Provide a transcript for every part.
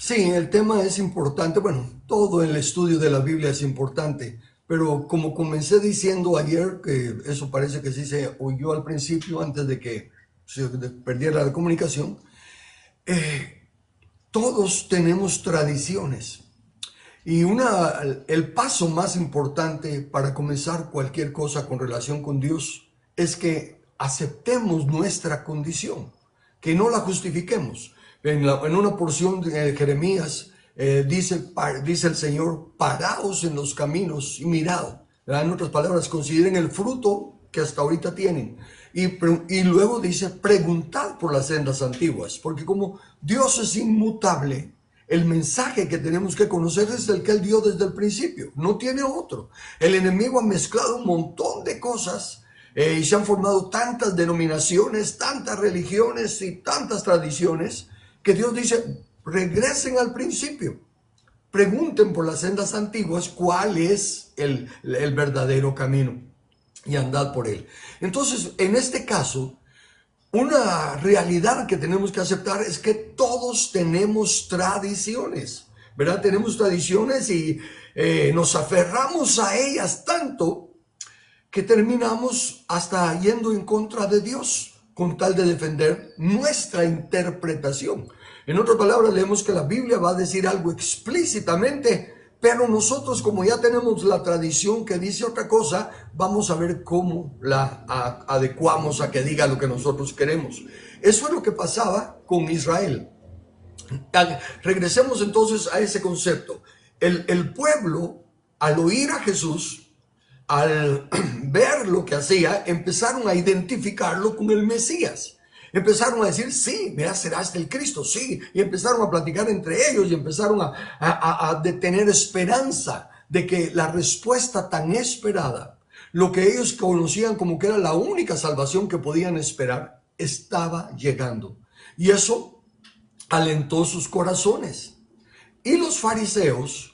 Sí, el tema es importante. Bueno, todo el estudio de la Biblia es importante, pero como comencé diciendo ayer, que eso parece que sí se oyó al principio antes de que se perdiera la comunicación, todos tenemos tradiciones. Y el paso más importante para comenzar cualquier cosa con relación con Dios es que aceptemos nuestra condición, que no la justifiquemos. En una porción de Jeremías dice el Señor, paraos en los caminos y mirad. ¿Verdad? En otras palabras, consideren el fruto que hasta ahorita tienen. Y luego dice, preguntad por las sendas antiguas, porque como Dios es inmutable, el mensaje que tenemos que conocer es el que Él dio desde el principio, no tiene otro. El enemigo ha mezclado un montón de cosas y se han formado tantas denominaciones, tantas religiones y tantas tradiciones que Dios dice, regresen al principio. Pregunten por las sendas antiguas cuál es el verdadero camino y andad por él. Entonces, en este caso, una realidad que tenemos que aceptar es que todos tenemos tradiciones, ¿verdad? Tenemos tradiciones y nos aferramos a ellas tanto que terminamos hasta yendo en contra de Dios con tal de defender nuestra interpretación. En otras palabras, leemos que la Biblia va a decir algo explícitamente, pero nosotros, como ya tenemos la tradición que dice otra cosa, vamos a ver cómo la adecuamos a que diga lo que nosotros queremos. Eso es lo que pasaba con Israel. Regresemos entonces a ese concepto. El pueblo, al oír a Jesús, al ver lo que hacía, empezaron a identificarlo con el Mesías. Empezaron a decir, sí, mira, será este el Cristo, sí. Y empezaron a platicar entre ellos y empezaron a tener esperanza de que la respuesta tan esperada, lo que ellos conocían como que era la única salvación que podían esperar, estaba llegando. Y eso alentó sus corazones. Y los fariseos,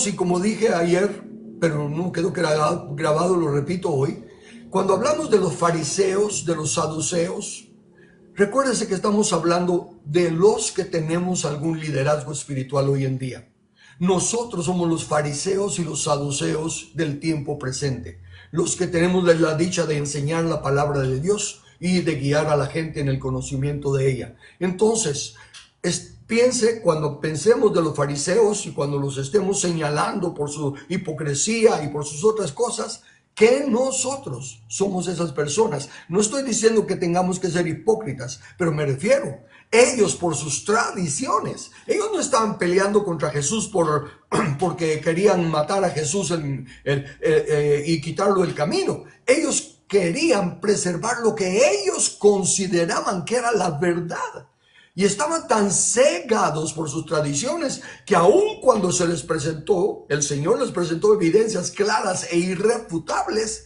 y como dije ayer, pero no quedó grabado, lo repito hoy, cuando hablamos de los fariseos, de los saduceos, recuérdense que estamos hablando de los que tenemos algún liderazgo espiritual hoy en día. Nosotros somos los fariseos y los saduceos del tiempo presente, los que tenemos la dicha de enseñar la palabra de Dios y de guiar a la gente en el conocimiento de ella. Entonces, piense, cuando pensemos de los fariseos y cuando los estemos señalando por su hipocresía y por sus otras cosas, que nosotros somos esas personas. No estoy diciendo que tengamos que ser hipócritas, pero me refiero, ellos por sus tradiciones, ellos no estaban peleando contra Jesús porque querían matar a Jesús y quitarlo del camino. Ellos querían preservar lo que ellos consideraban que era la verdad. Y estaban tan cegados por sus tradiciones que aun cuando se les presentó, el Señor les presentó evidencias claras e irrefutables,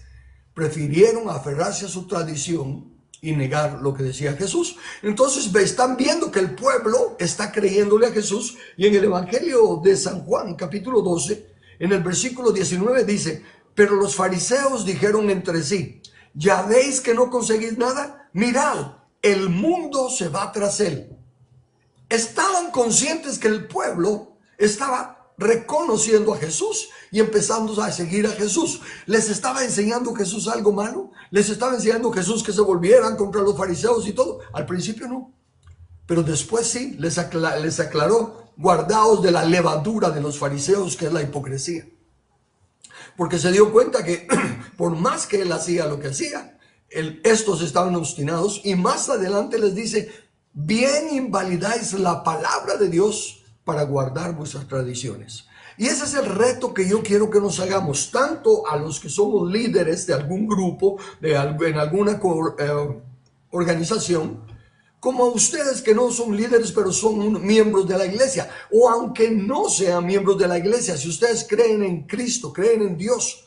prefirieron aferrarse a su tradición y negar lo que decía Jesús. Entonces están viendo que el pueblo está creyéndole a Jesús, y en el Evangelio de San Juan, capítulo 12, en el versículo 19 dice, pero los fariseos dijeron entre sí, ¿ya veis que no conseguís nada? Mirad, el mundo se va tras él. Estaban conscientes que el pueblo estaba reconociendo a Jesús y empezando a seguir a Jesús. ¿Les estaba enseñando Jesús algo malo? ¿Les estaba enseñando Jesús que se volvieran contra los fariseos y todo? Al principio no, pero después sí, les aclaró, guardaos de la levadura de los fariseos, que es la hipocresía. Porque se dio cuenta que por más que él hacía lo que hacía, estos estaban obstinados, y más adelante les dice, bien invalidáis la palabra de Dios para guardar vuestras tradiciones. Y ese es el reto que yo quiero que nos hagamos, tanto a los que somos líderes de algún grupo, en alguna organización, como a ustedes que no son líderes, pero son miembros de la iglesia. O aunque no sean miembros de la iglesia, si ustedes creen en Cristo, creen en Dios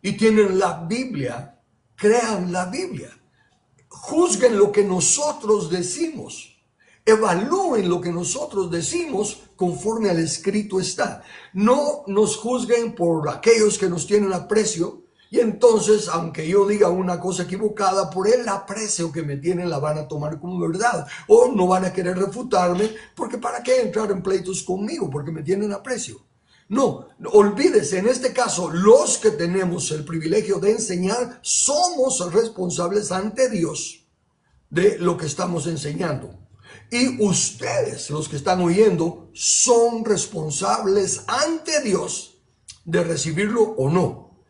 y tienen la Biblia, crean la Biblia. Juzguen lo que nosotros decimos. Evalúen lo que nosotros decimos conforme al escrito está. No nos juzguen por aquellos que nos tienen aprecio Y entonces, aunque yo diga una cosa equivocada, por el aprecio que me tienen, la van a tomar como verdad. O no van a querer refutarme, porque ¿para qué entrar en pleitos conmigo? Porque me tienen aprecio. No, olvídese, en este caso, los que tenemos el privilegio de enseñar, somos responsables ante Dios de lo que estamos enseñando. Y ustedes, los que están oyendo, son responsables ante Dios de recibirlo o no.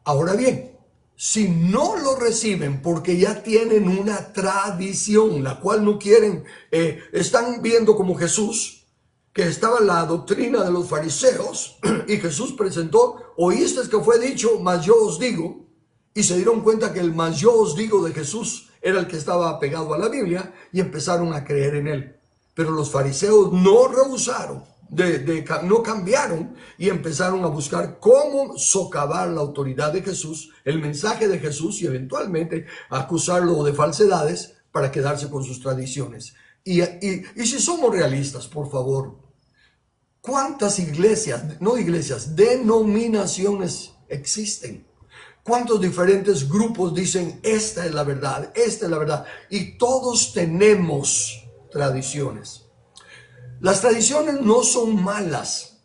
Ahora bien, si no lo reciben porque ya tienen una tradición, la cual no quieren, están viendo como Jesús, que estaba la doctrina de los fariseos, y Jesús presentó, oíste que fue dicho, mas yo os digo, y se dieron cuenta que el mas yo os digo de Jesús era el que estaba apegado a la Biblia, y empezaron a creer en él. Pero los fariseos no rehusaron, no cambiaron, y empezaron a buscar cómo socavar la autoridad de Jesús, el mensaje de Jesús, y eventualmente acusarlo de falsedades para quedarse con sus tradiciones. Y si somos realistas, por favor, ¿cuántas denominaciones existen? ¿Cuántos diferentes grupos dicen, esta es la verdad, esta es la verdad? Y todos tenemos tradiciones. Las tradiciones no son malas.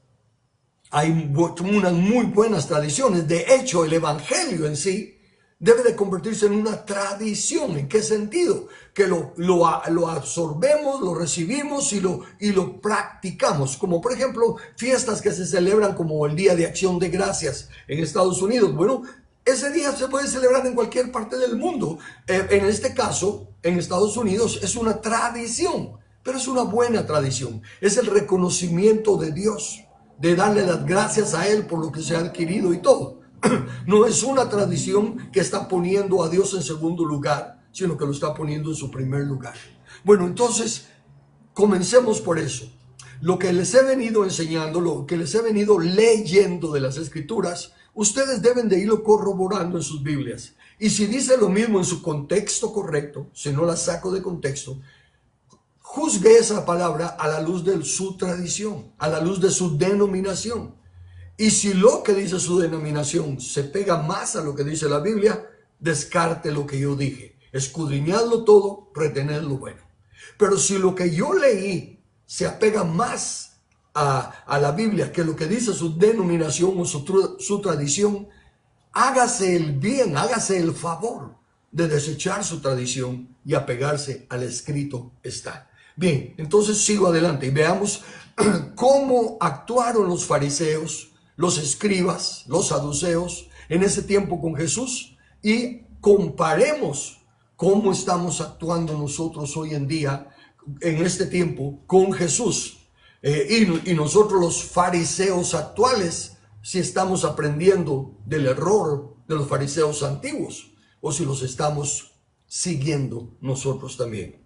Hay unas muy buenas tradiciones. De hecho, el evangelio en sí debe de convertirse en una tradición. ¿En qué sentido? Que lo absorbemos, lo recibimos y lo practicamos. Como por ejemplo, fiestas que se celebran como el Día de Acción de Gracias en Estados Unidos. Bueno, ese día se puede celebrar en cualquier parte del mundo. En este caso, en Estados Unidos, es una tradición, pero es una buena tradición. Es el reconocimiento de Dios, de darle las gracias a Él por lo que se ha adquirido y todo. No es una tradición que está poniendo a Dios en segundo lugar, sino que lo está poniendo en su primer lugar. Bueno, entonces, comencemos por eso. Lo que les he venido enseñando, lo que les he venido leyendo de las Escrituras, ustedes deben de irlo corroborando en sus Biblias. Y si dice lo mismo en su contexto correcto, si no la saco de contexto, juzgue esa palabra a la luz de su tradición, a la luz de su denominación. Y si lo que dice su denominación se pega más a lo que dice la Biblia, descarte lo que yo dije. Escudriñadlo todo, retened lo bueno. Pero si lo que yo leí se apega más a la Biblia que lo que dice su denominación o su tradición, hágase el bien, hágase el favor de desechar su tradición y apegarse al escrito está. Bien, entonces sigo adelante y veamos cómo actuaron los fariseos, los escribas, los saduceos en ese tiempo con Jesús, y comparemos cómo estamos actuando nosotros hoy en día en este tiempo con Jesús. Y nosotros los fariseos actuales, si estamos aprendiendo del error de los fariseos antiguos o si los estamos siguiendo nosotros también.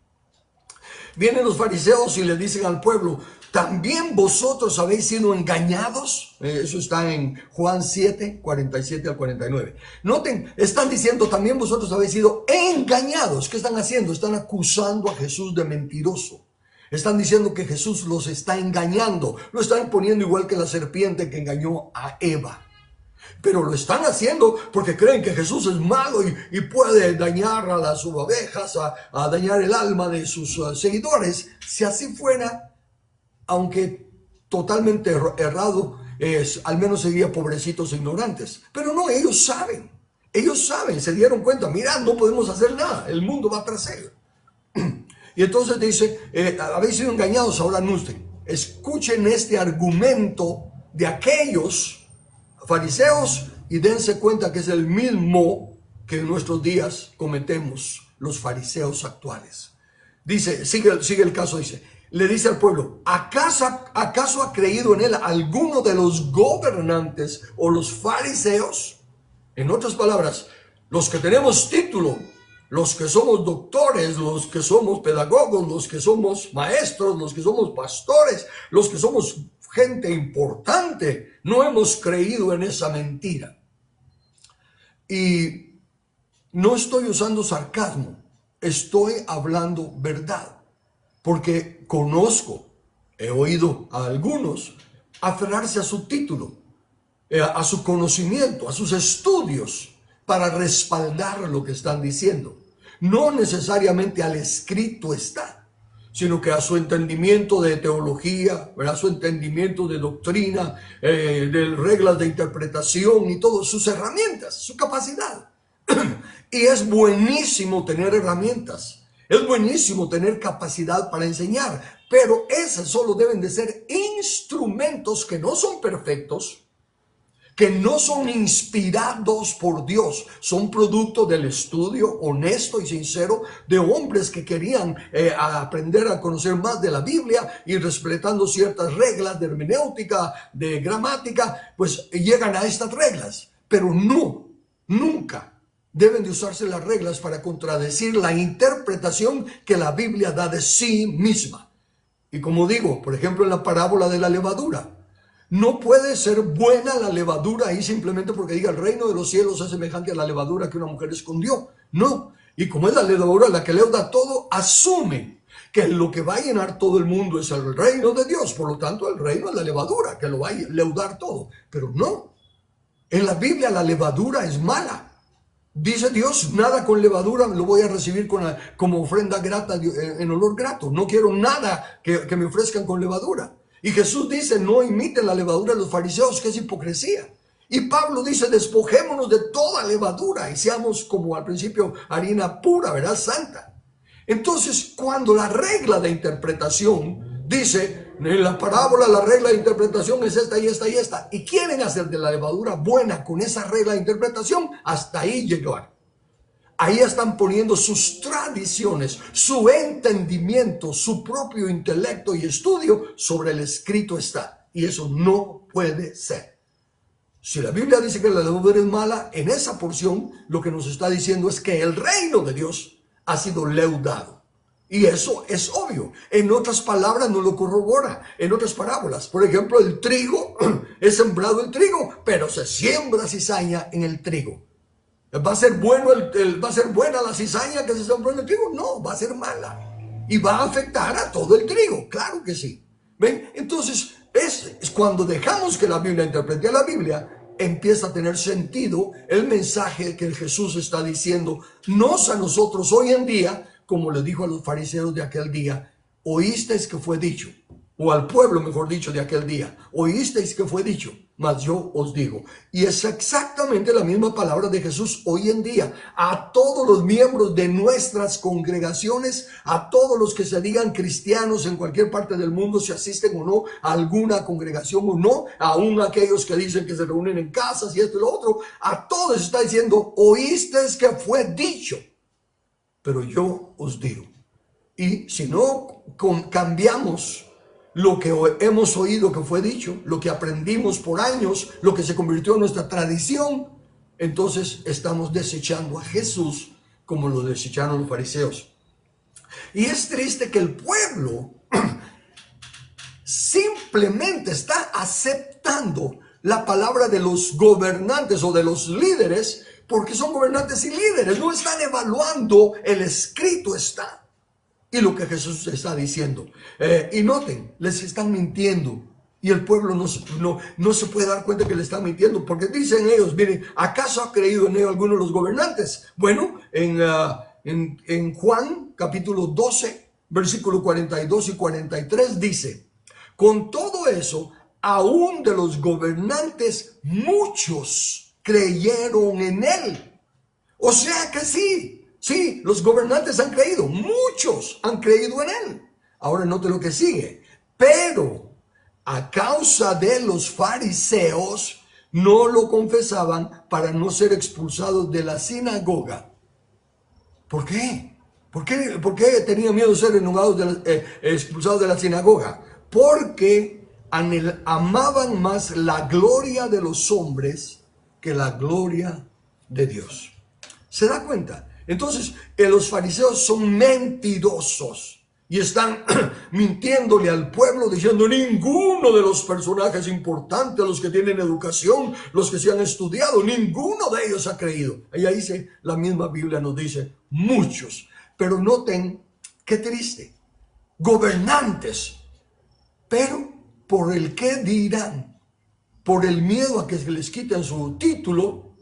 Vienen los fariseos y le dicen al pueblo, ¿también vosotros habéis sido engañados? Eso está en Juan 7, 47 al 49. Noten, están diciendo, también vosotros habéis sido engañados. ¿Qué están haciendo? Están acusando a Jesús de mentiroso. Están diciendo que Jesús los está engañando. Lo están poniendo igual que la serpiente que engañó a Eva. Pero lo están haciendo porque creen que Jesús es malo y puede dañar a sus ovejas, a dañar el alma de sus seguidores. Si así fuera, aunque totalmente errado, al menos sería pobrecitos e ignorantes. Pero no, ellos saben, se dieron cuenta, mira, no podemos hacer nada, el mundo va tras él. Y entonces dice, habéis sido engañados, ahora no usted. Escuchen este argumento de aquellos fariseos y dense cuenta que es el mismo que en nuestros días cometemos los fariseos actuales. Dice, sigue el caso, dice, le dice al pueblo, ¿acaso ha creído en él alguno de los gobernantes o los fariseos? En otras palabras, los que tenemos título, los que somos doctores, los que somos pedagogos, los que somos maestros, los que somos pastores, los que somos gente importante, no hemos creído en esa mentira. Y no estoy usando sarcasmo, estoy hablando verdad, porque he oído a algunos aferrarse a su título, a su conocimiento, a sus estudios, para respaldar lo que están diciendo. No necesariamente al escrito está, sino que a su entendimiento de teología, a su entendimiento de doctrina, de reglas de interpretación y todas sus herramientas, su capacidad. Y es buenísimo tener herramientas, es buenísimo tener capacidad para enseñar, pero esas solo deben de ser instrumentos que no son perfectos, que no son inspirados por Dios, son producto del estudio honesto y sincero de hombres que querían aprender a conocer más de la Biblia y respetando ciertas reglas de hermenéutica, de gramática, pues llegan a estas reglas. Pero no, nunca deben de usarse las reglas para contradecir la interpretación que la Biblia da de sí misma. Y como digo, por ejemplo, en la parábola de la levadura, no puede ser buena la levadura ahí simplemente porque diga el reino de los cielos es semejante a la levadura que una mujer escondió. No. Y como es la levadura la que leuda todo, asume que lo que va a llenar todo el mundo es el reino de Dios. Por lo tanto, el reino es la levadura que lo va a leudar todo. Pero no. En la Biblia la levadura es mala. Dice Dios, nada con levadura lo voy a recibir como ofrenda grata, en olor grato. No quiero nada que me ofrezcan con levadura. Y Jesús dice, no imiten la levadura de los fariseos, que es hipocresía. Y Pablo dice, despojémonos de toda levadura y seamos como al principio harina pura, ¿verdad? Santa. Entonces, cuando la regla de interpretación dice, en la parábola la regla de interpretación es esta y esta y esta, y quieren hacer de la levadura buena con esa regla de interpretación, hasta ahí llegaron. Ahí están poniendo sus tradiciones, su entendimiento, su propio intelecto y estudio sobre el escrito está. Y eso no puede ser. Si la Biblia dice que la levadura es mala, en esa porción lo que nos está diciendo es que el reino de Dios ha sido leudado. Y eso es obvio. En otras palabras no lo corrobora. En otras parábolas, por ejemplo, el trigo, es sembrado el trigo, pero se siembra cizaña en el trigo. ¿Va a ser bueno va a ser buena la cizaña que se sembró en el trigo? No, va a ser mala. Y va a afectar a todo el trigo, claro que sí. ¿Ven? Entonces, es cuando dejamos que la Biblia interprete a la Biblia, empieza a tener sentido el mensaje que Jesús está diciendo, nos a nosotros hoy en día, como le dijo a los fariseos de aquel día, oísteis que fue dicho, o al pueblo, mejor dicho, de aquel día, oísteis que fue dicho, mas yo os digo. Y es exactamente la misma palabra de Jesús hoy en día, a todos los miembros de nuestras congregaciones, a todos los que se digan cristianos en cualquier parte del mundo, si asisten o no a alguna congregación o no, aún aquellos que dicen que se reúnen en casas y esto y lo otro, a todos está diciendo, oísteis que fue dicho, pero yo os digo. Y si no cambiamos lo que hemos oído que fue dicho, lo que aprendimos por años, lo que se convirtió en nuestra tradición, entonces estamos desechando a Jesús como lo desecharon los fariseos. Y es triste que el pueblo simplemente está aceptando la palabra de los gobernantes o de los líderes, porque son gobernantes y líderes, no están evaluando el escrito está. Y lo que Jesús está diciendo. Y noten, les están mintiendo. Y el pueblo no se puede dar cuenta que le están mintiendo. Porque dicen ellos, miren, ¿acaso ha creído en ellos alguno de los gobernantes? Bueno, en Juan capítulo 12, versículo 42 y 43 dice, con todo eso, aún de los gobernantes, muchos creyeron en él. O sea que sí. Sí, los gobernantes han creído, muchos han creído en él. Ahora note lo que sigue. Pero a causa de los fariseos no lo confesaban para no ser expulsados de la sinagoga. ¿Por qué? ¿Por qué tenían miedo de ser expulsados de la sinagoga? Porque amaban más la gloria de los hombres que la gloria de Dios. ¿Se da cuenta? Entonces, los fariseos son mentirosos y están mintiéndole al pueblo diciendo ninguno de los personajes importantes, los que tienen educación, los que se han estudiado, ninguno de ellos ha creído. Y ahí dice, la misma Biblia nos dice, muchos. Pero noten, qué triste, gobernantes, pero por el qué dirán, por el miedo a que se les quiten su título,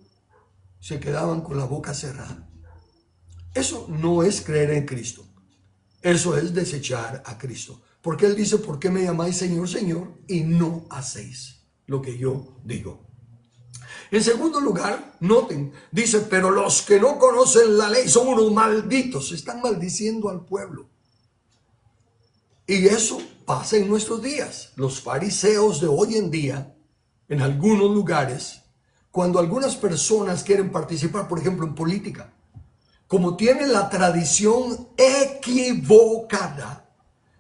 se quedaban con la boca cerrada. Eso no es creer en Cristo. Eso es desechar a Cristo. Porque Él dice, ¿por qué me llamáis Señor, Señor? Y no hacéis lo que yo digo. En segundo lugar, noten, dice, pero los que no conocen la ley son unos malditos. Están maldiciendo al pueblo. Y eso pasa en nuestros días. Los fariseos de hoy en día, en algunos lugares, cuando algunas personas quieren participar, por ejemplo, en política, como tienen la tradición equivocada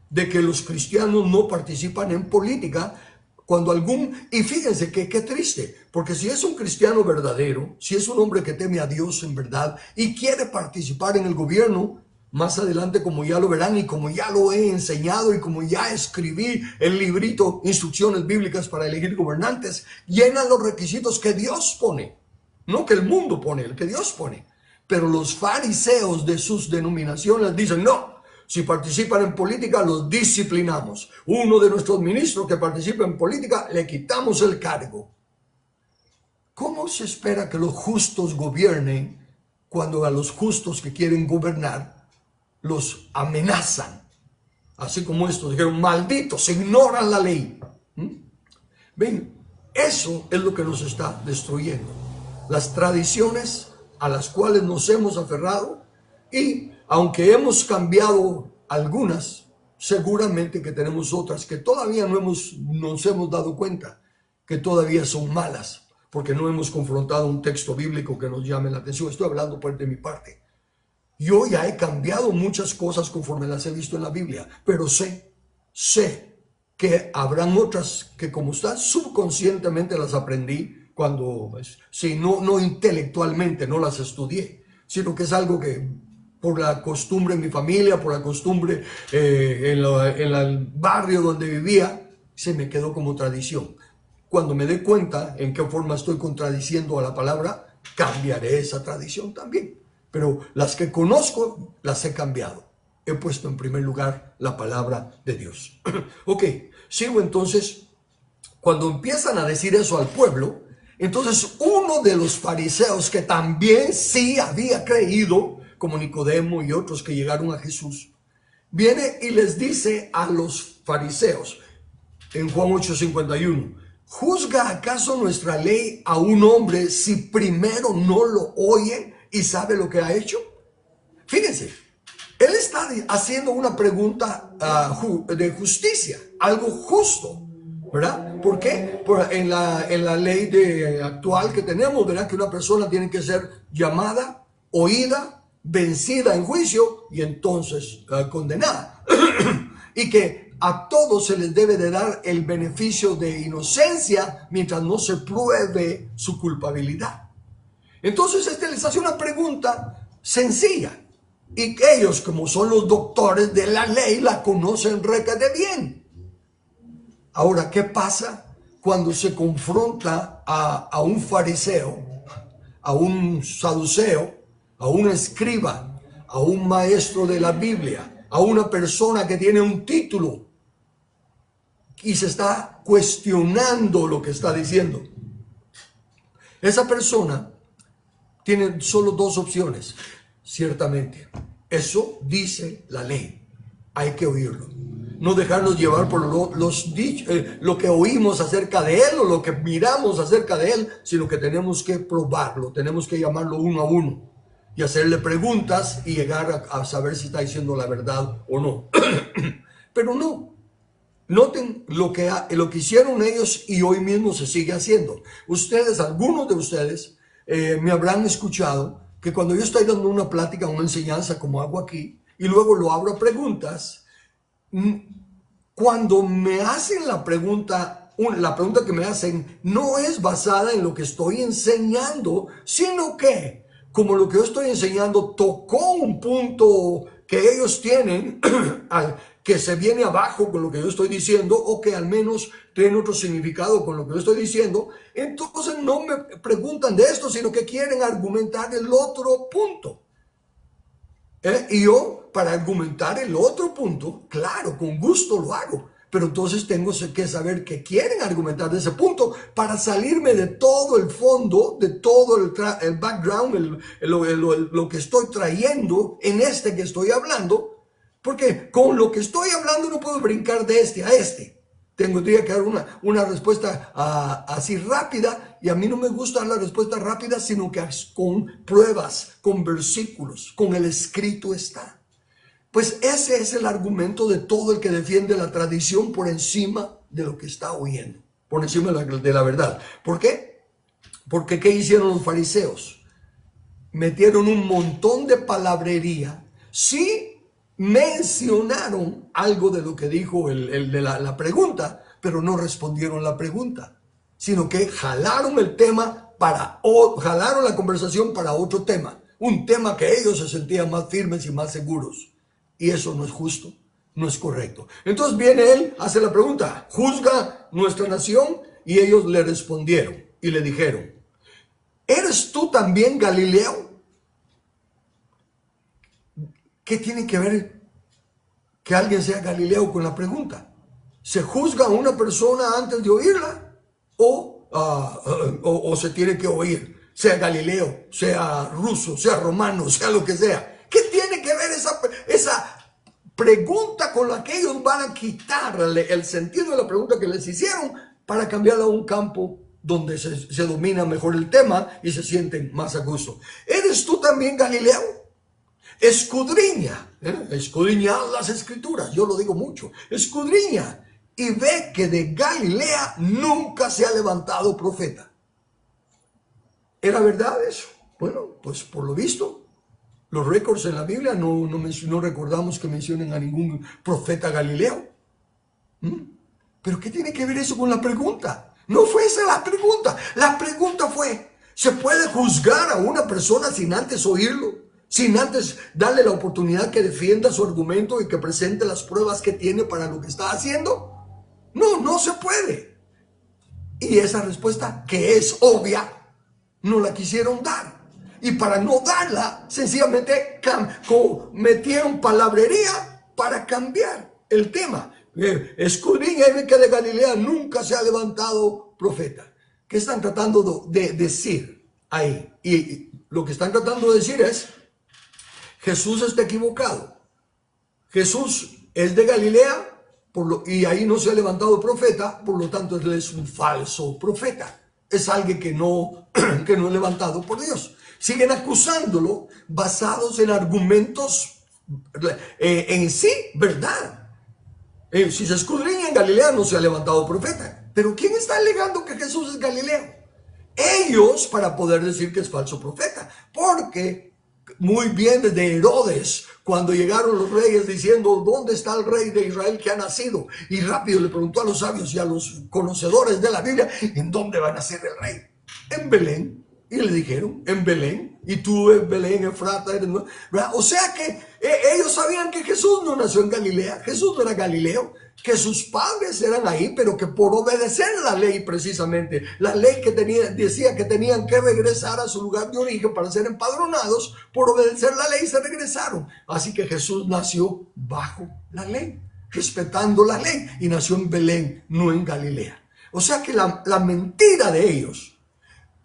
de que los cristianos no participan en política, y fíjense que qué triste, porque si es un cristiano verdadero, si es un hombre que teme a Dios en verdad y quiere participar en el gobierno, más adelante, como ya lo verán y como ya lo he enseñado y como ya escribí el librito Instrucciones Bíblicas para elegir gobernantes, llenan los requisitos que Dios pone, no que el mundo pone, el que Dios pone. Pero los fariseos de sus denominaciones dicen, no, si participan en política los disciplinamos. Uno de nuestros ministros que participa en política le quitamos el cargo. ¿Cómo se espera que los justos gobiernen cuando a los justos que quieren gobernar los amenazan? Así como estos dijeron, malditos, ignoran la ley. Ven, eso es lo que nos está destruyendo. Las tradiciones a las cuales nos hemos aferrado, y aunque hemos cambiado algunas, seguramente que tenemos otras que todavía nos hemos dado cuenta que todavía son malas, porque no hemos confrontado un texto bíblico que nos llame la atención. Estoy hablando pues de mi parte. Yo ya he cambiado muchas cosas conforme las he visto en la Biblia, pero sé que habrán otras que como están subconscientemente las aprendí cuando, si no intelectualmente, no las estudié, sino que es algo que por la costumbre en mi familia, por la costumbre en el barrio donde vivía, se me quedó como tradición. Cuando me dé cuenta en qué forma estoy contradiciendo a la palabra, cambiaré esa tradición también. Pero las que conozco, las he cambiado. He puesto en primer lugar la palabra de Dios. Ok, sigo entonces. Cuando empiezan a decir eso al pueblo, entonces uno de los fariseos que también sí había creído, como Nicodemo y otros que llegaron a Jesús, viene y les dice a los fariseos, en Juan 8:51, ¿juzga acaso nuestra ley a un hombre si primero no lo oye y sabe lo que ha hecho? Fíjense, él está haciendo una pregunta de justicia, algo justo, ¿verdad? ¿Por qué? En la ley actual que tenemos, ¿verdad? Que una persona tiene que ser llamada, oída, vencida en juicio y entonces condenada. Y que a todos se les debe de dar el beneficio de inocencia mientras no se pruebe su culpabilidad. Entonces les hace una pregunta sencilla. Y ellos, como son los doctores de la ley, la conocen requete bien. Ahora, ¿qué pasa cuando se confronta a un fariseo, a un saduceo, a un escriba, a un maestro de la Biblia, a una persona que tiene un título y se está cuestionando lo que está diciendo? Esa persona tiene solo dos opciones, ciertamente. Eso dice la ley. Hay que oírlo. No dejarnos llevar por lo que oímos acerca de él o lo que miramos acerca de él, sino que tenemos que probarlo, tenemos que llamarlo uno a uno y hacerle preguntas y llegar a saber si está diciendo la verdad o no. Pero no. Noten lo que hicieron ellos y hoy mismo se sigue haciendo. Ustedes, algunos de ustedes, me habrán escuchado que cuando yo estoy dando una plática, una enseñanza como hago aquí, y luego lo abro a preguntas, cuando me hacen la pregunta que me hacen no es basada en lo que estoy enseñando, sino que, como lo que yo estoy enseñando tocó un punto que ellos tienen, que se viene abajo con lo que yo estoy diciendo, o que al menos tiene otro significado con lo que yo estoy diciendo, entonces no me preguntan de esto, sino que quieren argumentar el otro punto. Y yo, para argumentar el otro punto, claro, con gusto lo hago, pero entonces tengo que saber que quieren argumentar de ese punto para salirme de todo el fondo, de todo el background, lo que estoy trayendo en este que estoy hablando, porque con lo que estoy hablando no puedo brincar de este a este. Tendría que dar una respuesta así rápida, y a mí no me gusta dar la respuesta rápida, sino que con pruebas, con versículos, con el escrito está. Pues ese es el argumento de todo el que defiende la tradición por encima de lo que está oyendo, por encima de la verdad. ¿Por qué? Porque ¿qué hicieron los fariseos? Metieron un montón de palabrería. Sí mencionaron algo de lo que dijo el de la pregunta, pero no respondieron la pregunta, sino que jalaron el tema jalaron la conversación para otro tema, un tema que ellos se sentían más firmes y más seguros. Y eso no es justo, no es correcto. Entonces viene él, hace la pregunta, ¿juzga nuestra nación? Y ellos le respondieron y le dijeron, ¿eres tú también Galileo? ¿Qué tiene que ver que alguien sea Galileo con la pregunta? ¿Se juzga a una persona antes de oírla? ¿O se tiene que oír? Sea Galileo, sea ruso, sea romano, sea lo que sea. ¿Qué tiene que ver esa pregunta con la que ellos van a quitarle el sentido de la pregunta que les hicieron para cambiarla a un campo donde se domina mejor el tema y se sienten más a gusto? ¿Eres tú también Galileo? Escudriña, escudriña las escrituras, yo lo digo mucho, escudriña y ve que de Galilea nunca se ha levantado profeta. ¿Era verdad eso? Bueno, pues por lo visto, los récords en la Biblia no recordamos que mencionen a ningún profeta Galileo. ¿Pero qué tiene que ver eso con la pregunta? No fue esa la pregunta. La pregunta fue, ¿se puede juzgar a una persona sin antes oírlo? Sin antes darle la oportunidad que defienda su argumento y que presente las pruebas que tiene para lo que está haciendo. No, no se puede. Y esa respuesta, que es obvia, no la quisieron dar. Y para no darla, sencillamente metieron palabrería para cambiar el tema. Escudriña y ve que de Galilea nunca se ha levantado profeta. ¿Qué están tratando de decir ahí? Y lo que están tratando de decir es, Jesús está equivocado. Jesús es de Galilea y ahí no se ha levantado profeta, por lo tanto él es un falso profeta. Es alguien que no es levantado por Dios. Siguen acusándolo basados en argumentos en sí, verdad. Si se escudriña en Galilea no se ha levantado profeta. Pero ¿quién está alegando que Jesús es Galileo? Ellos, para poder decir que es falso profeta. Porque muy bien desde Herodes, cuando llegaron los reyes diciendo, ¿dónde está el rey de Israel que ha nacido? Y rápido le preguntó a los sabios y a los conocedores de la Biblia, ¿en dónde va a nacer el rey? En Belén. Y le dijeron, en Belén, y tú en Belén, Efrata, ¿verdad? O sea que ellos sabían que Jesús no nació en Galilea, Jesús no era Galileo, que sus padres eran ahí, pero que por obedecer la ley precisamente, la ley que decía que tenían que regresar a su lugar de origen para ser empadronados, por obedecer la ley se regresaron. Así que Jesús nació bajo la ley, respetando la ley, y nació en Belén, no en Galilea. O sea que la mentira de ellos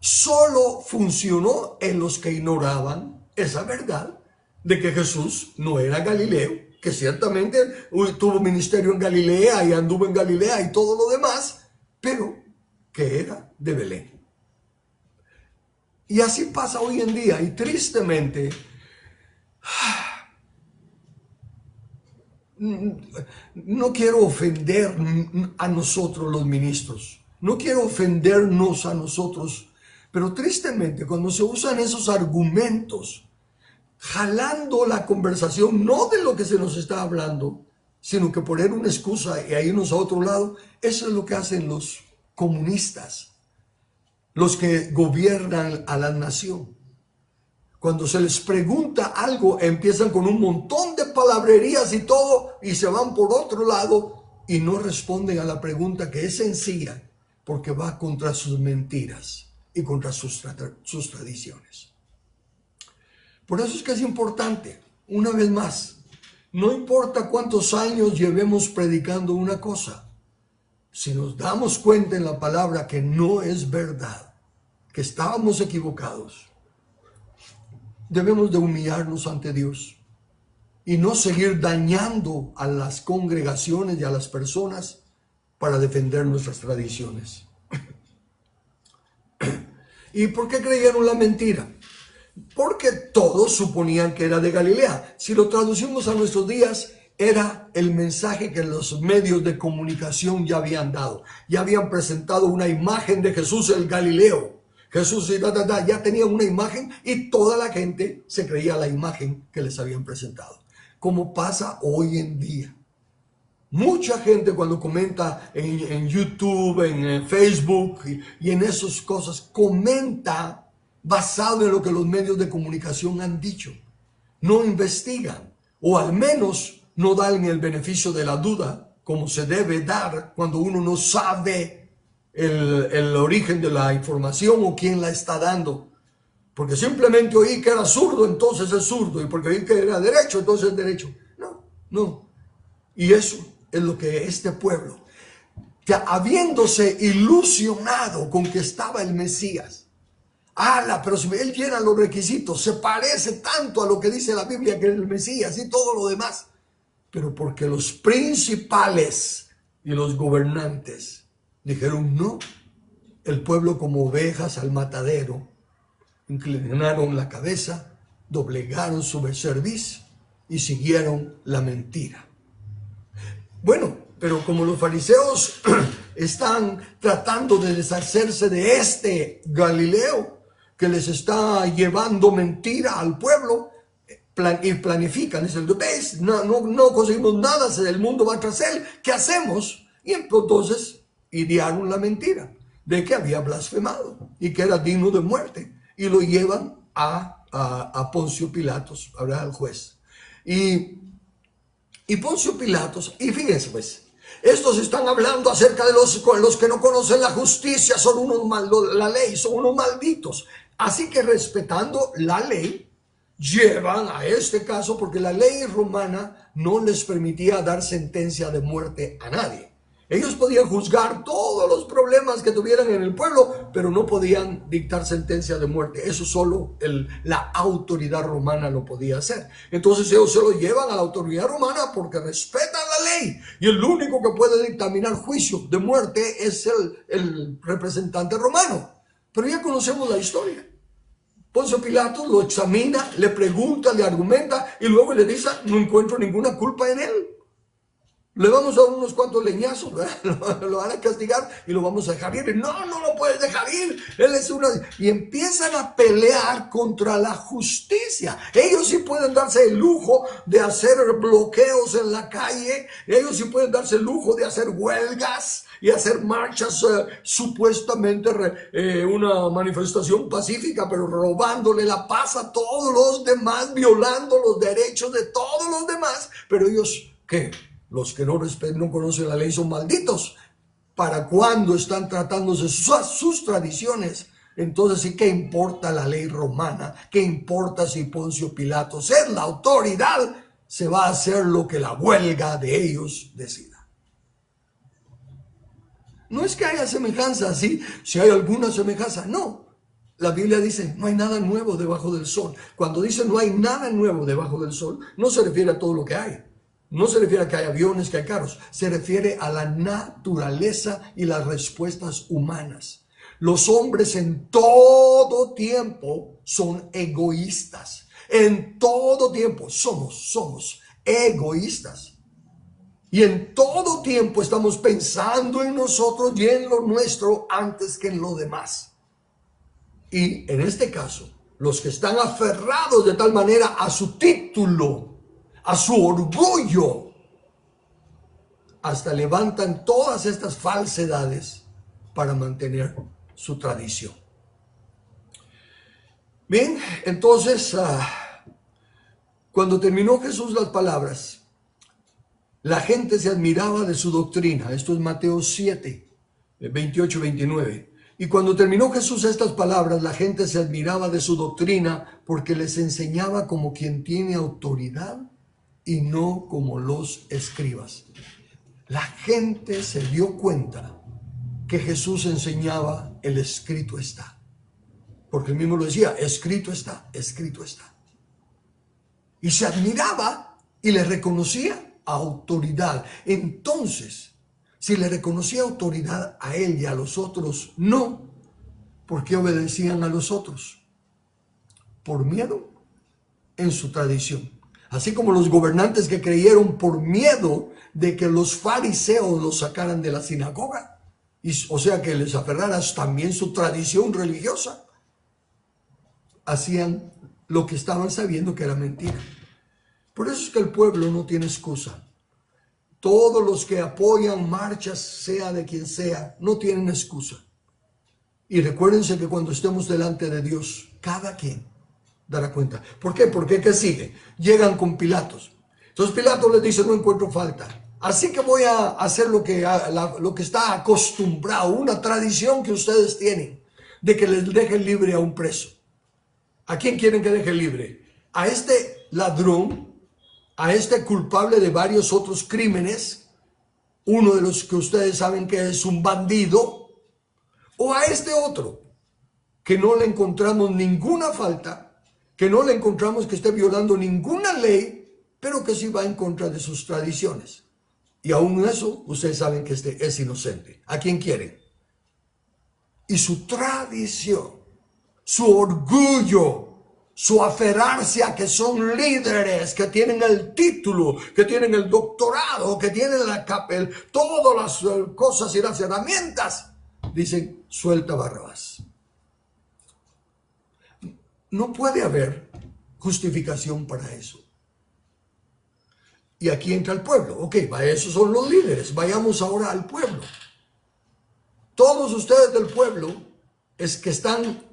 solo funcionó en los que ignoraban esa verdad de que Jesús no era Galileo, que ciertamente tuvo ministerio en Galilea y anduvo en Galilea y todo lo demás, pero que era de Belén. Y así pasa hoy en día, y tristemente, no quiero ofender a nosotros los ministros, no quiero ofendernos a nosotros, pero tristemente cuando se usan esos argumentos, jalando la conversación, no de lo que se nos está hablando, sino que poner una excusa y irnos a otro lado, eso es lo que hacen los comunistas, los que gobiernan a la nación. Cuando se les pregunta algo, empiezan con un montón de palabrerías y todo, y se van por otro lado y no responden a la pregunta, que es sencilla, porque va contra sus mentiras y contra sus tradiciones. Por eso es que es importante, una vez más, No importa cuántos años llevemos predicando una cosa, si nos damos cuenta en la palabra que no es verdad, que estábamos equivocados, debemos de humillarnos ante Dios y no seguir dañando a las congregaciones y a las personas para defender nuestras tradiciones. ¿Y por qué creyeron la mentira? Porque todos suponían que era de Galilea. Si lo traducimos a nuestros días, era el mensaje que los medios de comunicación ya habían dado. Ya habían presentado una imagen de Jesús el Galileo. Jesús ya tenía una imagen y toda la gente se creía la imagen que les habían presentado. Como pasa hoy en día. Mucha gente cuando comenta en YouTube, en Facebook y en esas cosas, comenta basado en lo que los medios de comunicación han dicho. No investigan, o al menos no dan el beneficio de la duda, como se debe dar cuando uno no sabe el origen de la información o quién la está dando. Porque simplemente oí que era zurdo, entonces es zurdo, y porque oí que era derecho, entonces es derecho. No. Y eso es lo que este pueblo, ya habiéndose ilusionado con que estaba el Mesías, pero si él llena los requisitos, se parece tanto a lo que dice la Biblia que es el Mesías y todo lo demás, pero porque los principales y los gobernantes dijeron no, el pueblo como ovejas al matadero, inclinaron la cabeza, doblegaron su cerviz y siguieron la mentira. Bueno, pero como los fariseos están tratando de deshacerse de este Galileo que les está llevando mentira al pueblo, y planifican, dicen, ¿ves? No conseguimos nada, el mundo va tras él, ¿qué hacemos? Y entonces idearon la mentira de que había blasfemado y que era digno de muerte, y lo llevan a Poncio Pilatos, ahora al juez. Y Poncio Pilatos, y fíjense pues, estos están hablando acerca de los que no conocen la justicia, son unos la ley, son unos malditos. Así que respetando la ley, llevan a este caso, porque la ley romana no les permitía dar sentencia de muerte a nadie. Ellos podían juzgar todos los problemas que tuvieran en el pueblo, pero no podían dictar sentencia de muerte. Eso solo la autoridad romana lo podía hacer. Entonces ellos se lo llevan a la autoridad romana porque respetan la ley. Y el único que puede dictaminar juicio de muerte es el representante romano. Pero ya conocemos la historia. Poncio Pilatos lo examina, le pregunta, le argumenta y luego le dice, no encuentro ninguna culpa en él. Le vamos a dar unos cuantos leñazos, lo van a castigar y lo vamos a dejar ir. No lo puedes dejar ir. Él es y empiezan a pelear contra la justicia. Ellos sí pueden darse el lujo de hacer bloqueos en la calle. Ellos sí pueden darse el lujo de hacer huelgas y hacer marchas, supuestamente una manifestación pacífica, pero robándole la paz a todos los demás, violando los derechos de todos los demás. Pero ellos, ¿qué? Los que no conocen la ley son malditos. ¿Para cuándo están tratándose sus tradiciones? Entonces, ¿sí qué importa la ley romana? ¿Qué importa si Poncio Pilatos es la autoridad? Se va a hacer lo que la huelga de ellos decida. No es que haya semejanza, ¿sí? Si hay alguna semejanza, no. La Biblia dice, no hay nada nuevo debajo del sol. Cuando dice no hay nada nuevo debajo del sol, no se refiere a todo lo que hay. No se refiere a que hay aviones, que hay carros. Se refiere a la naturaleza y las respuestas humanas. Los hombres en todo tiempo son egoístas. En todo tiempo somos egoístas. Y en todo tiempo estamos pensando en nosotros y en lo nuestro antes que en lo demás. Y en este caso, los que están aferrados de tal manera a su título, a su orgullo, hasta levantan todas estas falsedades para mantener su tradición. Bien, entonces, cuando terminó Jesús las palabras, la gente se admiraba de su doctrina. Esto es Mateo 7, 28-29. Y cuando terminó Jesús estas palabras, la gente se admiraba de su doctrina porque les enseñaba como quien tiene autoridad y no como los escribas. La gente se dio cuenta que Jesús enseñaba el escrito está. Porque él mismo lo decía, escrito está, escrito está. Y se admiraba y le reconocía autoridad. Entonces, si le reconocía autoridad a él y a los otros no, ¿por qué obedecían a los otros? Por miedo en su tradición. Así como los gobernantes que creyeron por miedo de que los fariseos los sacaran de la sinagoga. O sea, que les aferraran también su tradición religiosa. Hacían lo que estaban sabiendo que era mentira. Por eso es que el pueblo no tiene excusa. Todos los que apoyan marchas, sea de quien sea, no tienen excusa. Y recuérdense que cuando estemos delante de Dios, cada quien dará cuenta. ¿Por qué? Porque ¿qué sigue? Llegan con Pilatos. Entonces Pilato les dice, no encuentro falta. Así que voy a hacer lo que está acostumbrado, una tradición que ustedes tienen, de que les dejen libre a un preso. ¿A quién quieren que deje libre? A este ladrón, a este culpable de varios otros crímenes, uno de los que ustedes saben que es un bandido, o a este otro, que no le encontramos ninguna falta, que no le encontramos que esté violando ninguna ley, pero que sí va en contra de sus tradiciones. Y aún eso, ustedes saben que este es inocente. ¿A quién quieren? Y su tradición, su orgullo, su aferrarse a que son líderes, que tienen el título, que tienen el doctorado, que tienen todas las cosas y las herramientas, dicen, suelta a Barrabás. No puede haber justificación para eso. Y aquí entra el pueblo. Ok, esos son los líderes. Vayamos ahora al pueblo. Todos ustedes del pueblo es que están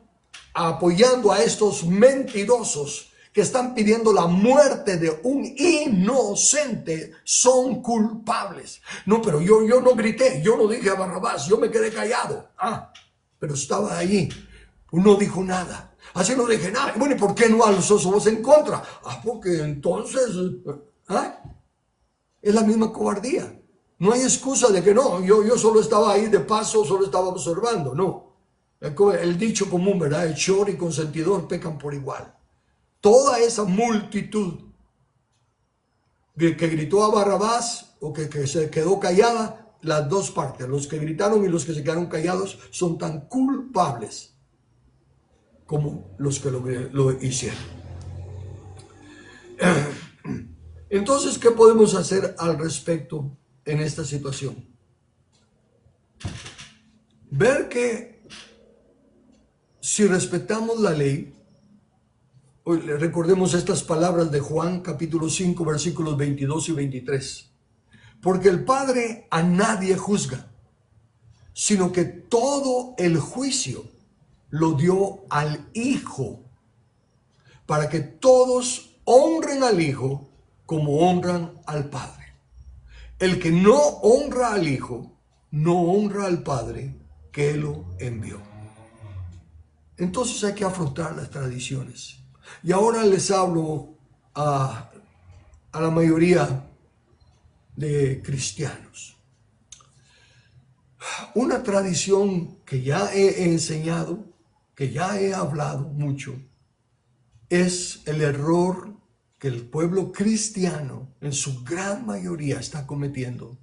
apoyando a estos mentirosos que están pidiendo la muerte de un inocente, son culpables. No, pero yo no grité, yo no dije a Barrabás, yo me quedé callado. Pero estaba allí, no dijo nada. Así no dije nada. Bueno, ¿y por qué no alzó voz en contra? Porque entonces, es la misma cobardía. No hay excusa de que no, yo solo estaba ahí de paso, solo estaba observando. No. El dicho común, ¿verdad? El chor y consentidor pecan por igual. Toda esa multitud que gritó a Barrabás o que se quedó callada, las dos partes, los que gritaron y los que se quedaron callados, son tan culpables como los que lo hicieron. Entonces, ¿qué podemos hacer al respecto en esta situación? Ver que si respetamos la ley, recordemos estas palabras de Juan capítulo 5 versículos 22 y 23. Porque el Padre a nadie juzga, sino que todo el juicio lo dio al Hijo, para que todos honren al Hijo como honran al Padre. El que no honra al Hijo, no honra al Padre que lo envió. Entonces hay que afrontar las tradiciones. Y ahora les hablo a la mayoría de cristianos. Una tradición que ya he enseñado, que ya he hablado mucho, es el error que el pueblo cristiano en su gran mayoría está cometiendo,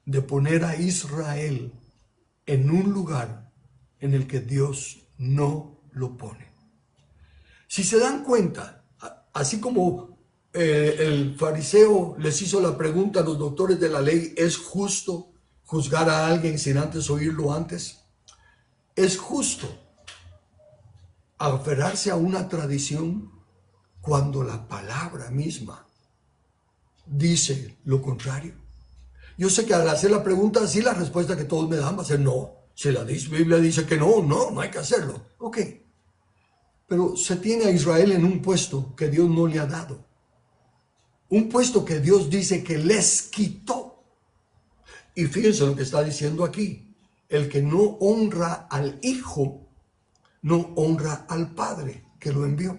de poner a Israel en un lugar en el que Dios no lo pone. Si se dan cuenta, así como el fariseo les hizo la pregunta a los doctores de la ley, ¿es justo juzgar a alguien sin antes oírlo antes? ¿Es justo aferrarse a una tradición cuando la palabra misma dice lo contrario? Yo sé que al hacer la pregunta, sí, la respuesta que todos me dan va a ser no. Si la Biblia dice que no hay que hacerlo. Ok. Pero se tiene a Israel en un puesto que Dios no le ha dado. Un puesto que Dios dice que les quitó. Y fíjense lo que está diciendo aquí. El que no honra al Hijo, no honra al Padre que lo envió.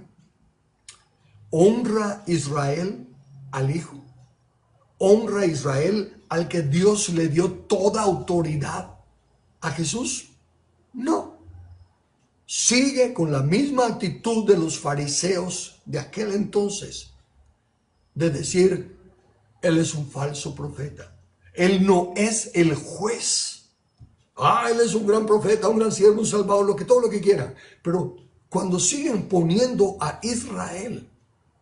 Honra Israel al Hijo? ¿Honra a Israel al que Dios le dio toda autoridad? ¿A Jesús? No. Sigue con la misma actitud de los fariseos de aquel entonces, de decir, Él es un falso profeta. Él no es el juez. Él es un gran profeta, un gran siervo, un salvador, todo lo que quieran. Pero cuando siguen poniendo a Israel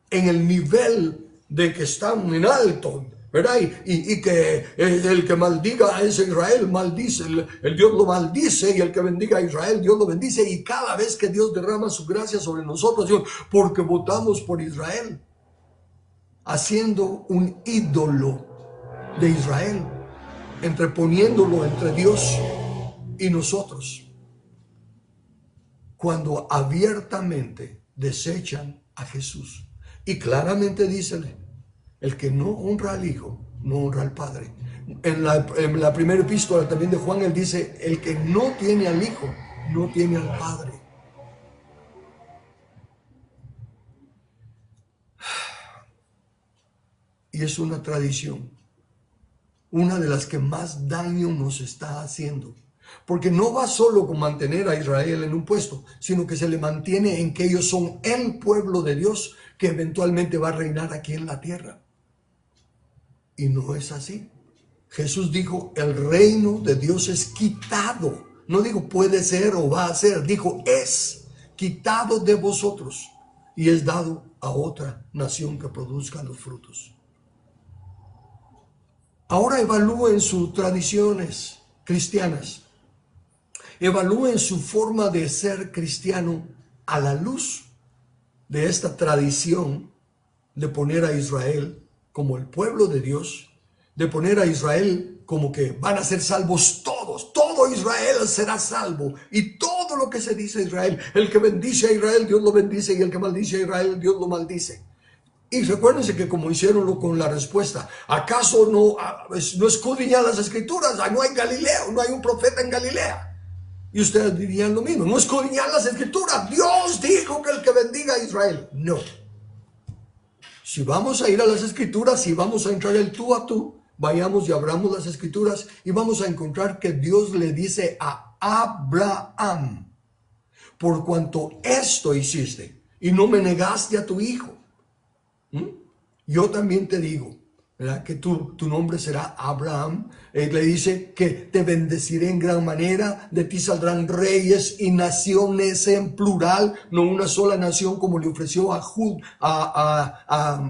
en el nivel de que están en alto, ¿verdad? Y que el que maldiga a ese Israel maldice, el Dios lo maldice, y el que bendiga a Israel, Dios lo bendice. Y cada vez que Dios derrama su gracia sobre nosotros, Dios, porque votamos por Israel, haciendo un ídolo de Israel, entreponiéndolo entre Dios y nosotros, cuando abiertamente desechan a Jesús. Y claramente dice, el que no honra al Hijo, no honra al Padre. En la primera epístola también de Juan, él dice, el que no tiene al Hijo, no tiene al Padre. Y es una tradición, una de las que más daño nos está haciendo. Porque no va solo con mantener a Israel en un puesto, sino que se le mantiene en que ellos son el pueblo de Dios que eventualmente va a reinar aquí en la tierra. Y no es así. Jesús dijo, el reino de Dios es quitado. No dijo puede ser o va a ser, dijo es quitado de vosotros y es dado a otra nación que produzca los frutos. Ahora evalúen sus tradiciones cristianas. Evalúen su forma de ser cristiano a la luz de esta tradición de poner a Israel como el pueblo de Dios, de poner a Israel como que van a ser salvos todos, todo Israel será salvo, y todo lo que se dice a Israel, el que bendice a Israel, Dios lo bendice, y el que maldice a Israel, Dios lo maldice. Y recuérdense que como hicieronlo con la respuesta, ¿acaso no escudriñan las escrituras? No hay Galileo, no hay un profeta en Galilea. Y ustedes dirían lo mismo, no escudriñan las escrituras, Dios dijo que el que bendiga a Israel. No. Si vamos a ir a las escrituras, si vamos a entrar el tú a tú, vayamos y abramos las escrituras y vamos a encontrar que Dios le dice a Abraham, por cuanto esto hiciste y no me negaste a tu hijo, yo también te digo, ¿verdad? Que tu nombre será Abraham. Le dice que te bendeciré en gran manera, de ti saldrán reyes y naciones en plural, no una sola nación como le ofreció a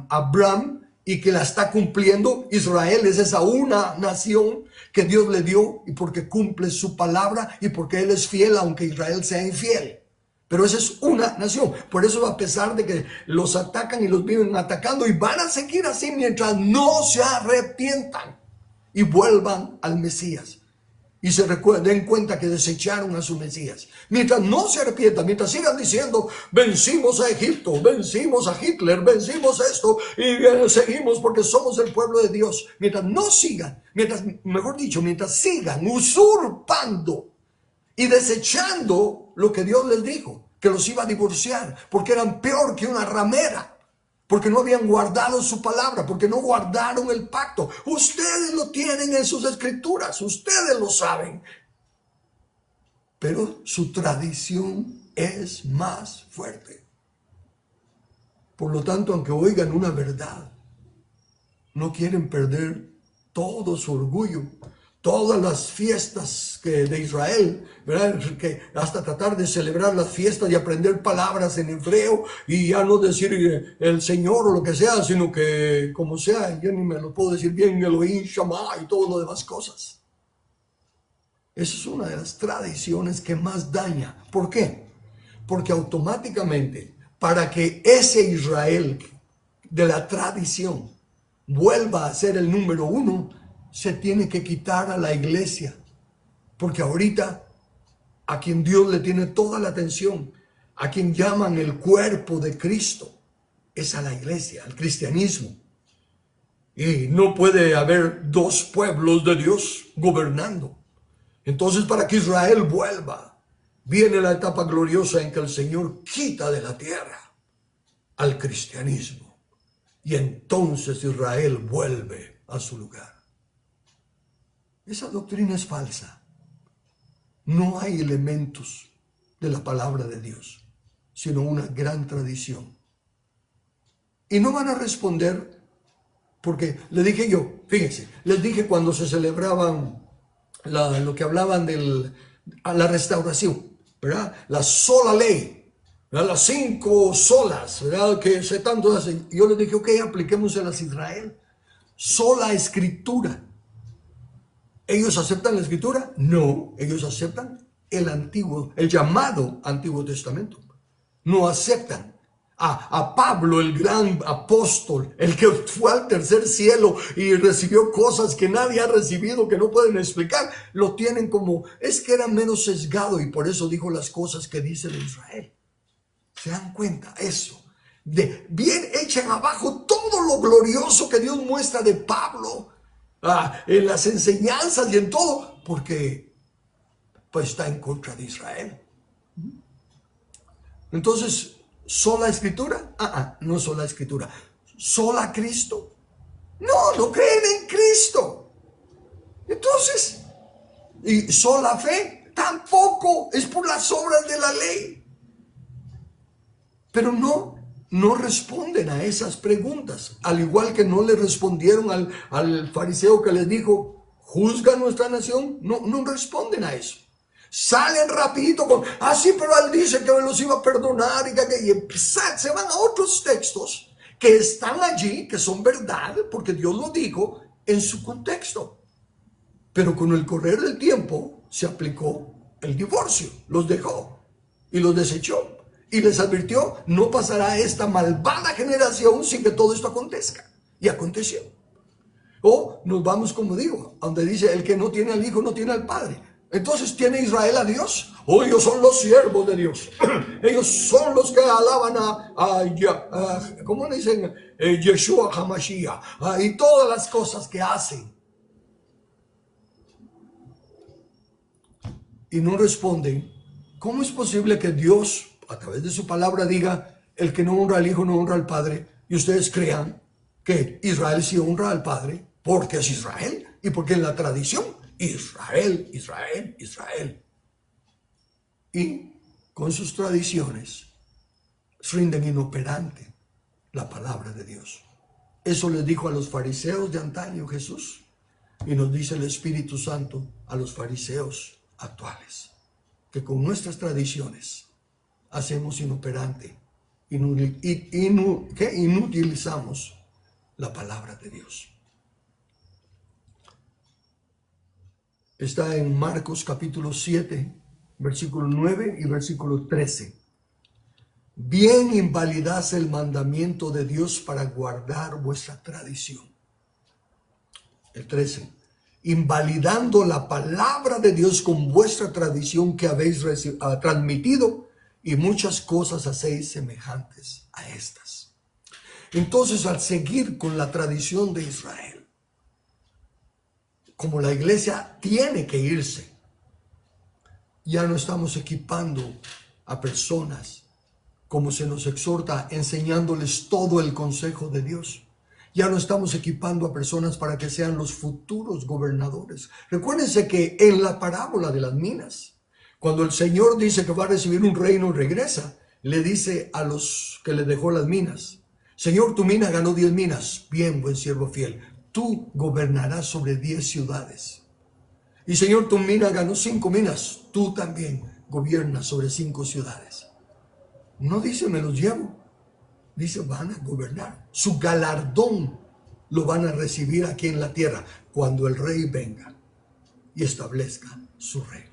Abraham, y que la está cumpliendo. Israel es esa una nación que Dios le dio, y porque cumple su palabra y porque Él es fiel aunque Israel sea infiel. Pero esa es una nación. Por eso, a pesar de que los atacan y los viven atacando, y van a seguir así mientras no se arrepientan y vuelvan al Mesías y se den cuenta que desecharon a su Mesías. Mientras no se arrepientan, mientras sigan diciendo, vencimos a Egipto, vencimos a Hitler, vencimos esto y seguimos porque somos el pueblo de Dios. Mientras no sigan, mientras sigan usurpando y desechando lo que Dios les dijo, que los iba a divorciar, porque eran peor que una ramera, porque no habían guardado su palabra, porque no guardaron el pacto. Ustedes lo tienen en sus escrituras, ustedes lo saben. Pero su tradición es más fuerte. Por lo tanto, aunque oigan una verdad, no quieren perder todo su orgullo. Todas las fiestas de Israel, ¿verdad? Que hasta tratar de celebrar las fiestas y aprender palabras en hebreo y ya no decir el Señor o lo que sea, sino que como sea, yo ni me lo puedo decir bien, Elohim, Shammah y todo lo demás cosas. Esa es una de las tradiciones que más daña. ¿Por qué? Porque automáticamente, para que ese Israel de la tradición vuelva a ser el número uno, se tiene que quitar a la iglesia, porque ahorita a quien Dios le tiene toda la atención, a quien llaman el cuerpo de Cristo, es a la iglesia, al cristianismo. Y no puede haber dos pueblos de Dios gobernando. Entonces, para que Israel vuelva, viene la etapa gloriosa en que el Señor quita de la tierra al cristianismo y entonces Israel vuelve a su lugar. Esa doctrina es falsa. No hay elementos de la palabra de Dios, sino una gran tradición. Y no van a responder porque le dije yo, fíjense, les dije cuando se celebraban lo que hablaban de la restauración, ¿verdad? La sola ley, ¿verdad? Las 5 solas, ¿verdad? Que se tanto hacen. Yo les dije, ok, apliquémoselas a Israel. Sola escritura. ¿Ellos aceptan la escritura? No, ellos aceptan el llamado Antiguo Testamento. No aceptan a Pablo, el gran apóstol, el que fue al tercer cielo y recibió cosas que nadie ha recibido, que no pueden explicar. Lo tienen como, es que era menos sesgado y por eso dijo las cosas que dice de Israel. ¿Se dan cuenta? Eso. Bien echan abajo todo lo glorioso que Dios muestra de Pablo, en las enseñanzas y en todo, porque pues está en contra de Israel. Entonces, ¿sola escritura? No sola escritura. ¿Sola Cristo? No, no creen en Cristo. Entonces, ¿y sola fe? Tampoco, es por las obras de la ley. Pero no responden a esas preguntas, al igual que no le respondieron al fariseo que les dijo, ¿juzga nuestra nación? No responden a eso. Salen rapidito con, sí, pero él dice que me los iba a perdonar y se van a otros textos que están allí, que son verdad, porque Dios lo dijo en su contexto. Pero con el correr del tiempo se aplicó el divorcio, los dejó y los desechó. Y les advirtió, no pasará esta malvada generación sin que todo esto acontezca. Y aconteció. O nos vamos, como digo, donde dice, el que no tiene al Hijo no tiene al Padre. Entonces, ¿tiene Israel a Dios? Ellos son los siervos de Dios. Ellos son los que alaban ¿cómo le dicen? Yeshua HaMashiach. Y todas las cosas que hacen. Y no responden. ¿Cómo es posible que Dios, a través de su palabra, diga, el que no honra al Hijo no honra al Padre? Y ustedes crean que Israel sí honra al Padre, porque es Israel y porque en la tradición Israel, Israel, Israel. Y con sus tradiciones rinden inoperante la palabra de Dios. Eso les dijo a los fariseos de antaño Jesús, y nos dice el Espíritu Santo a los fariseos actuales, que con nuestras tradiciones hacemos inoperante, inutilizamos la palabra de Dios. Está en Marcos capítulo 7, versículo 9 y versículo 13. Bien invalidás el mandamiento de Dios para guardar vuestra tradición. El 13. Invalidando la palabra de Dios con vuestra tradición que habéis transmitido, y muchas cosas hacéis semejantes a estas. Entonces, al seguir con la tradición de Israel, como la iglesia tiene que irse, ya no estamos equipando a personas como se nos exhorta, enseñándoles todo el consejo de Dios. Ya no estamos equipando a personas para que sean los futuros gobernadores. Recuérdense que en la parábola de las minas, cuando el Señor dice que va a recibir un reino y regresa, le dice a los que le dejó las minas, Señor, tu mina ganó 10 minas. Bien, buen siervo fiel. Tú gobernarás sobre 10 ciudades. Y Señor, tu mina ganó 5 minas. Tú también gobiernas sobre 5 ciudades. No dice me los llevo. Dice van a gobernar. Su galardón lo van a recibir aquí en la tierra cuando el rey venga y establezca su reino.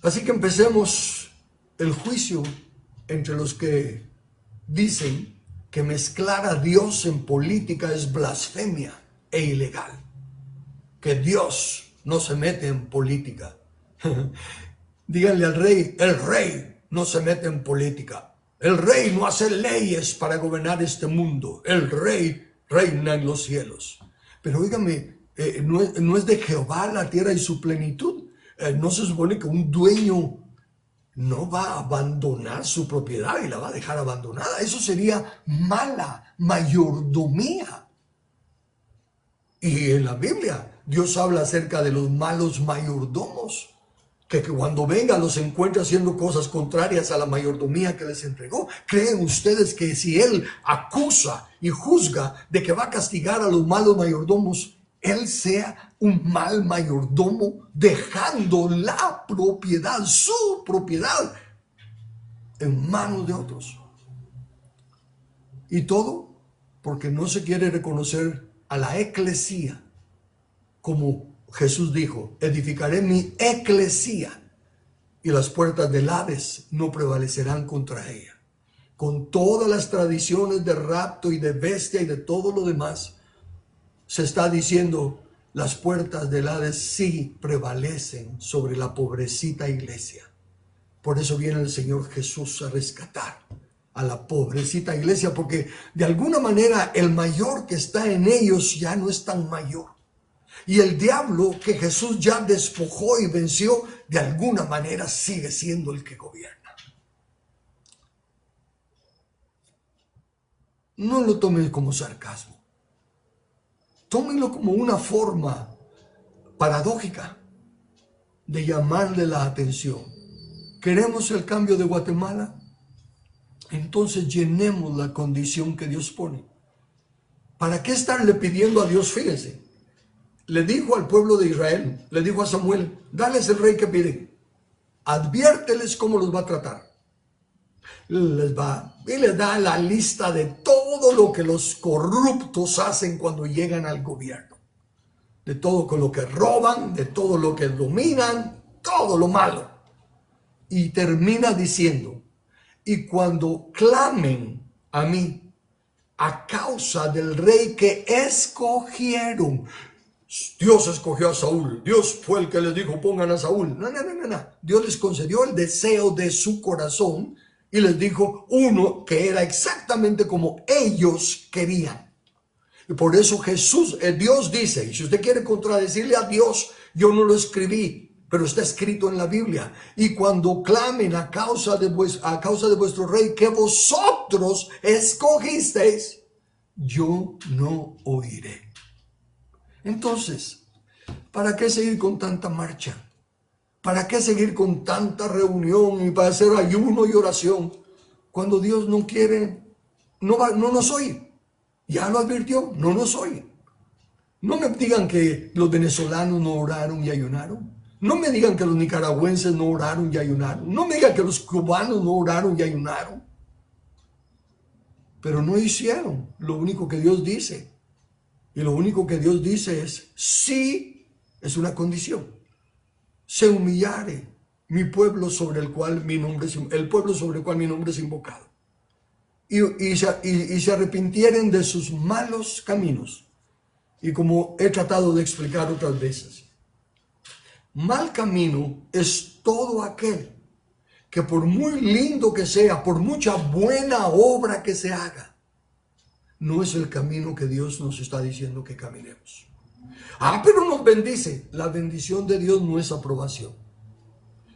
Así que empecemos el juicio entre los que dicen que mezclar a Dios en política es blasfemia e ilegal. Que Dios no se mete en política. Díganle al rey, el rey no se mete en política. El rey no hace leyes para gobernar este mundo. El rey reina en los cielos. Pero oígame, no es de Jehová la tierra y su plenitud. No se supone que un dueño no va a abandonar su propiedad y la va a dejar abandonada. Eso sería mala mayordomía. Y en la Biblia Dios habla acerca de los malos mayordomos, que cuando venga los encuentra haciendo cosas contrarias a la mayordomía que les entregó. ¿Creen ustedes que si Él acusa y juzga de que va a castigar a los malos mayordomos, Él sea un mal mayordomo dejando la propiedad, su propiedad, en manos de otros? Y todo porque no se quiere reconocer a la eclesía, como Jesús dijo: edificaré mi eclesía y las puertas del Hades no prevalecerán contra ella. Con todas las tradiciones de rapto y de bestia y de todo lo demás, se está diciendo: las puertas del Hades sí prevalecen sobre la pobrecita iglesia. Por eso viene el Señor Jesús a rescatar a la pobrecita iglesia, porque de alguna manera el mayor que está en ellos ya no es tan mayor. Y el diablo que Jesús ya despojó y venció, de alguna manera sigue siendo el que gobierna. No lo tomen como sarcasmo. Tómenlo como una forma paradójica de llamarle la atención. ¿Queremos el cambio de Guatemala? Entonces llenemos la condición que Dios pone. ¿Para qué estarle pidiendo a Dios? Fíjense, le dijo al pueblo de Israel, le dijo a Samuel: dales el rey que piden, adviérteles cómo los va a tratar. Les va y les da la lista de todo lo que los corruptos hacen cuando llegan al gobierno, de todo con lo que roban, de todo lo que dominan, todo lo malo. Y termina diciendo: y cuando clamen a mí a causa del rey que escogieron. Dios escogió a Saúl, Dios fue el que les dijo: pongan a Saúl. No. Dios les concedió el deseo de su corazón y les dijo uno que era exactamente como ellos querían. Y por eso Dios dice, y si usted quiere contradecirle a Dios, yo no lo escribí, pero está escrito en la Biblia: y cuando clamen a causa de vuestro rey que vosotros escogisteis, yo no oiré. Entonces, ¿para qué seguir con tanta marcha? ¿Para qué seguir con tanta reunión y para hacer ayuno y oración cuando Dios no quiere, no nos oye? Ya lo advirtió, no nos oye. No me digan que los venezolanos no oraron y ayunaron. No me digan que los nicaragüenses no oraron y ayunaron. No me digan que los cubanos no oraron y ayunaron. Pero no hicieron lo único que Dios dice. Y lo único que Dios dice es: sí, es una condición. Se humillare mi pueblo sobre el cual mi nombre es, el pueblo sobre el cual mi nombre es invocado. Y se arrepintieren de sus malos caminos. Y como he tratado de explicar otras veces, mal camino es todo aquel que, por muy lindo que sea, por mucha buena obra que se haga, no es el camino que Dios nos está diciendo que caminemos. Pero nos bendice. La bendición de Dios no es aprobación.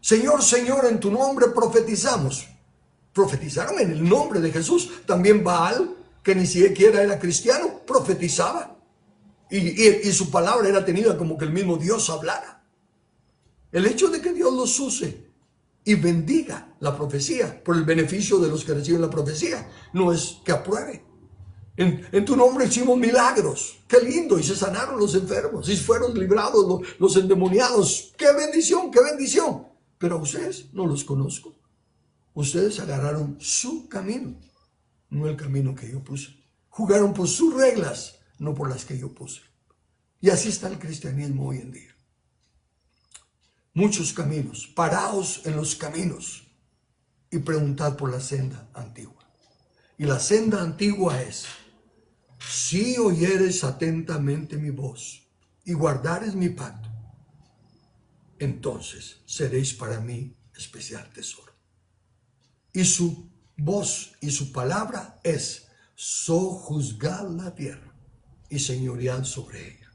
Señor, Señor, en tu nombre profetizamos. Profetizaron en el nombre de Jesús. También Baal, que ni siquiera era cristiano, profetizaba. Y su palabra era tenida como que el mismo Dios hablara. El hecho de que Dios los use y bendiga la profecía por el beneficio de los que reciben la profecía no es que apruebe. En tu nombre hicimos milagros. Qué lindo. Y se sanaron los enfermos. Y fueron librados los endemoniados. ¡Qué bendición! ¡Qué bendición! Pero a ustedes no los conozco. Ustedes agarraron su camino, no el camino que yo puse. Jugaron por sus reglas, no por las que yo puse. Y así está el cristianismo hoy en día. Muchos caminos. Paraos en los caminos y preguntad por la senda antigua. Y la senda antigua es: si oyeres atentamente mi voz y guardares mi pacto, entonces seréis para mí especial tesoro. Y su voz y su palabra es: sojuzgad la tierra y señoread sobre ella.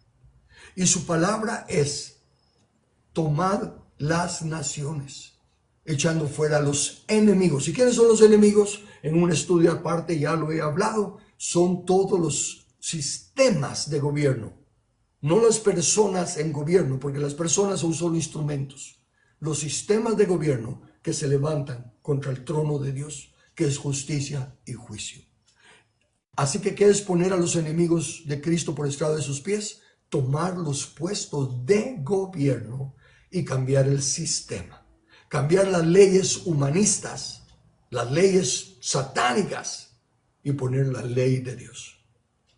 Y su palabra es: tomad las naciones echando fuera a los enemigos. ¿Y quiénes son los enemigos? En un estudio aparte ya lo he hablado. Son todos los sistemas de gobierno, no las personas en gobierno, porque las personas son solo instrumentos. Los sistemas de gobierno que se levantan contra el trono de Dios, que es justicia y juicio. Así que, ¿qué es poner a los enemigos de Cristo por estrado de sus pies? Tomar los puestos de gobierno y cambiar el sistema. Cambiar las leyes humanistas, las leyes satánicas y poner la ley de Dios.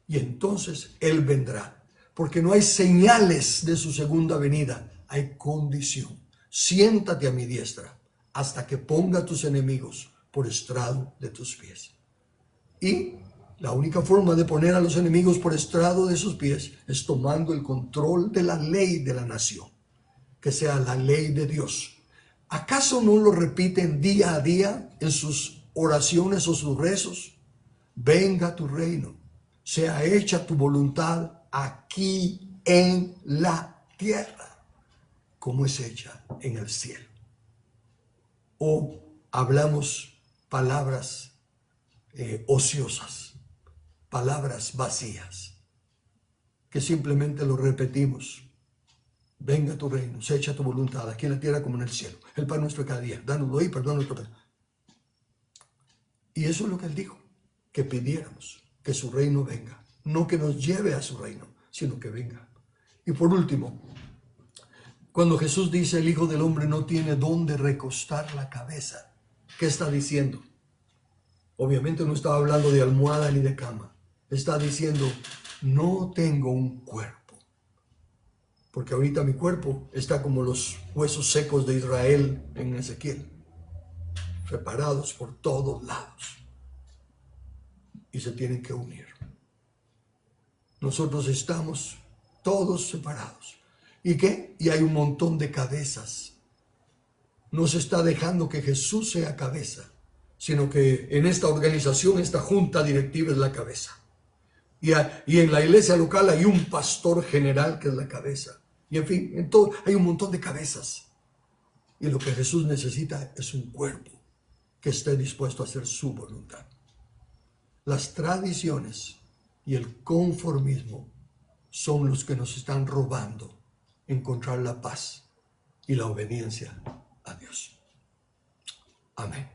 Y entonces Él vendrá, porque no hay señales de su segunda venida, hay condición. Siéntate a mi diestra hasta que ponga a tus enemigos por estrado de tus pies. Y la única forma de poner a los enemigos por estrado de sus pies es tomando el control de la ley de la nación, que sea la ley de Dios. ¿Acaso no lo repiten día a día en sus oraciones o sus rezos? Venga tu reino, sea hecha tu voluntad aquí en la tierra, como es hecha en el cielo. O hablamos palabras ociosas, palabras vacías, que simplemente lo repetimos. Venga tu reino, sea hecha tu voluntad aquí en la tierra como en el cielo. El pan nuestro de cada día, dánoslo hoy, perdón nuestro pecado. Y eso es lo que Él dijo, que pidiéramos que su reino venga. No que nos lleve a su reino, sino que venga. Y por último, cuando Jesús dice el Hijo del Hombre no tiene dónde recostar la cabeza, ¿qué está diciendo? Obviamente no estaba hablando de almohada ni de cama. Está diciendo, no tengo un cuerpo. Porque ahorita mi cuerpo está como los huesos secos de Israel en Ezequiel, separados por todos lados. Y se tienen que unir. Nosotros estamos todos separados. ¿Y qué? Y hay un montón de cabezas. No se está dejando que Jesús sea cabeza, sino que en esta organización, esta junta directiva es la cabeza. Y en la iglesia local hay un pastor general que es la cabeza. Y en fin, en todo hay un montón de cabezas. Y lo que Jesús necesita es un cuerpo que esté dispuesto a hacer su voluntad. Las tradiciones y el conformismo son los que nos están robando encontrar la paz y la obediencia a Dios. Amén.